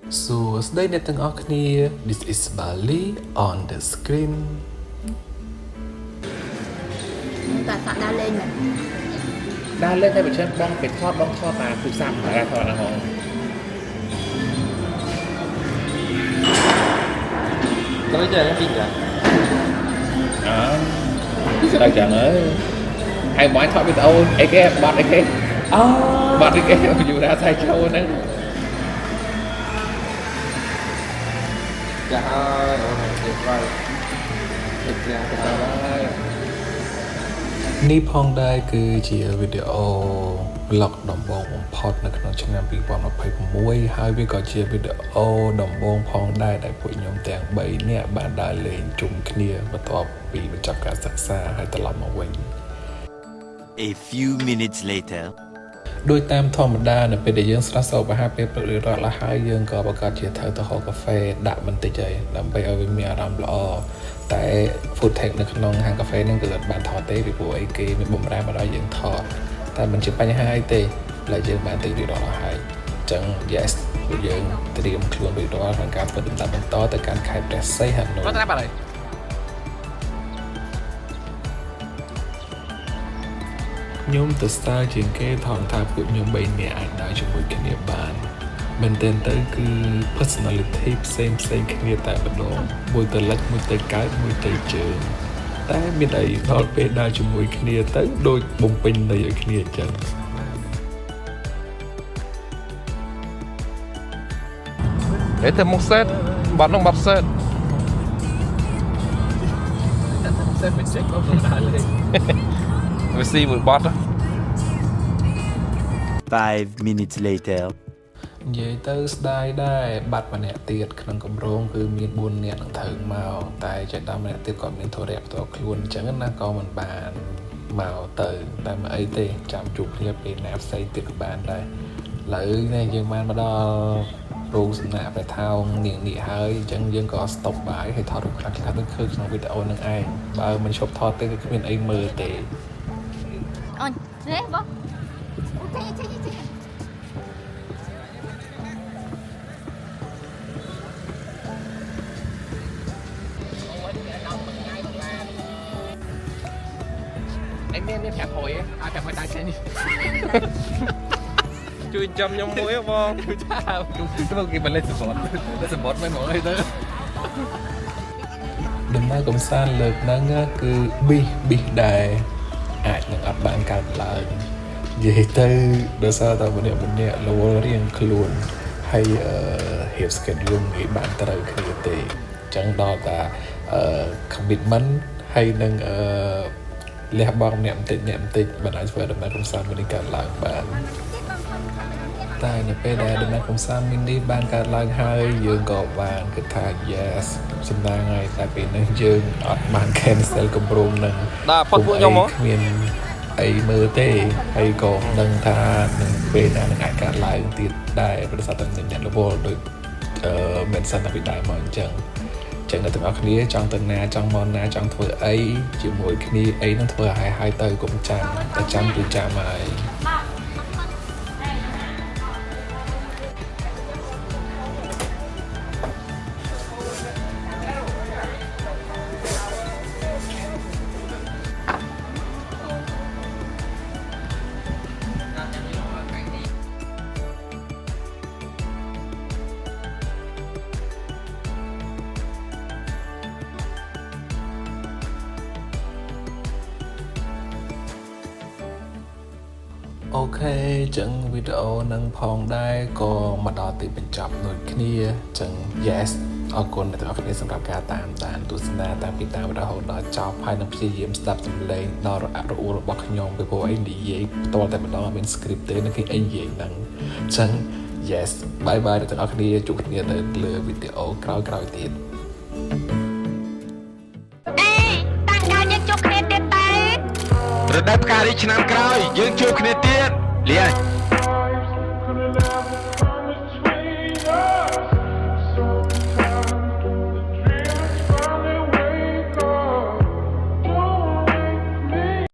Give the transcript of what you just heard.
So, today netang akni, this is Bali on the screen. Tại đa lên mà. Đa lên hay bị chân bong bị thoát mà phụ sang mà ra thoát là họ. Có bây giờ nó tin cả. Đang chẳng ơi. Hay mỗi thoát bị đâu, ấy cái bọt ấy cái. Bọt ấy cái dù ra sai châu nữa. Dạ ơi, tuyệt vời. Tuyệt vời. នេះផងដែរគឺជាវីដេអូ vlog ដំបូងបំផុតនៅក្នុងឆ្នាំ2026ហើយវាក៏ជាវីដេអូដំបូងផងដែរដែលពួកខ្ញុំទាំង3នាក់បានដើរលេងជុំគ្នាបន្ទាប់ពីបញ្ចប់ការសិក្សាហើយត្រឡប់មកវិញ A few minutes later ដោយតាមធម្មតានៅពេលដែលយើងស្រស់សោបអាហារពេលព្រឹកឬរាល់ហើយហើយយើងក៏ប្រកាសជាត្រូវទៅហូបកាហ្វេដាក់បន្តិចហើយដើម្បីឲ្យវាមានអារម្មណ៍ល្អតែ food tech នៅក្នុងហាងកាហ្វេហ្នឹងគឺអត់បានថតទេពីព្រោះអីគេមានបំរើមកដល់យើងថតតែមិនជាបញ្ហាអីទេឡើយយើងបានទៅរួចរាល់ហើយអញ្ចឹង yes ពួកយើងត្រៀមខ្លួនរួចរាល់ក្នុងការធ្វើដំណើរបន្តទៅកាន់ខេត្តព្រះសីហនុគាត់ត្រាប់អីខ្ញុំទៅស្ទើរជាងគេថតថាពួកខ្ញុំ3នាក់អាចដើរជាមួយគ្នាបានមែនទែនទៅគឺ personality ផ្សេងគ្នាតែម្ដងមួយទៅលិចមួយទៅកើតមួយទៅជើងតែមានអីដល់ពេលដើរជាមួយគ្នាទៅដូចបំពេញន័យឲ្យគ្នាអញ្ចឹងតែមកសេតបាត់នឹងបាត់សេតសេតមិនចេះក៏មិនដើរលេង វាស៊ីមួយបាត់ 5 minutes later និយាយទៅស្ដាយដែរបាត់ម្នាក់ទៀតក្នុងកម្រងគឺមាន4នាក់នឹងត្រូវមកតែចេះដល់ម្នាក់ទៀតគាត់មានធរៈផ្ទាល់ខ្លួនអញ្ចឹងណាក៏មិនបានមកទៅតែមកអីទេចាំជួបគ្នាពេលណាផ្សេងទៀតក៏បានដែរឥឡូវនេះយើងបានមកដល់រូបសំណាក់ព្រះថោងនាងនេះហើយអញ្ចឹងយើងក៏ stop បាយហើយថតរូបខ្លះៗទៅឃើញក្នុងវីដេអូនឹងឯងបើមិនឈប់ថតទេគឺគ្មានអីមើលទេ អូននេះបងអូចេះAnh nên phép hồi ấy, phép hồi đá trên đi. ជួយចាំខ្ញុំមួយបង Tôi kịp lên support mấy mọi người tới. ដំណើរកំសាន្តលើកហ្នឹងគឺប៊ីសដែរអាចនឹងអត់បានកើតឡើងនិយាយទៅដោយសារតែម្នាក់រវល់រៀងខ្លួនហើយរៀប schedule ងាយបានត្រូវគ្នាទេអញ្ចឹងដល់តែcommitment ហើយនឹងលះបង់ម្នាក់បន្តិចបានអាចធ្វើដំណើរកំសាន្តមួយនេះកើតឡើងបានតែនៅពេលដែលដំណើរកំសាន្តមួយនេះបានកើតឡើងហើយយើងក៏បានគិតថា yes សំណាងហើយតែពេលនេះយើងអត់បាន cancel គម្រោងនឹង ដាក់ផុតពួកខ្ញុំមក គ្មានអីមើលទេហើយក៏នឹងថានឹងពេលណានឹងអាចកើតឡើងទៀតដែរប្រសិនតែមានអ្នករវល់ដូចមិនសិនតែពីដើមមកអញ្ចឹងអ្នកទាំងអស់គ្នាចង់ទៅណាចង់មកណាចង់ធ្វើអីជាមួយគ្នាអីនឹងធ្វើឲ្យហើយទៅកុំចាំតែចាំគឺចាំហើយ អូខេចឹងវីដេអូនឹងផងដែរក៏មកដល់ទីបញ្ចប់ដូចគ្នាចឹង yes អរគុណអ្នកទាំងអស់គ្នាសម្រាប់ការតាមដានទស្សនាតាំងពីតាមរហូតដល់ចប់ហើយនឹងព្យាយាមស្ដាប់សំឡេងដល់រអាក់រអួលរបស់ខ្ញុំពីព្រោះអីនិយាយផ្ទាល់តែម្ដងអត់មាន script ទេនឹងគេអីនិយាយហ្នឹងចឹង yes bye bye អ្នកទាំងអស់គ្នាជួបគ្នានៅលើវីដេអូក្រោយៗទៀត រដូវផ្ការីឆ្នាំក្រោយយើងជួបគ្នាទៀតលា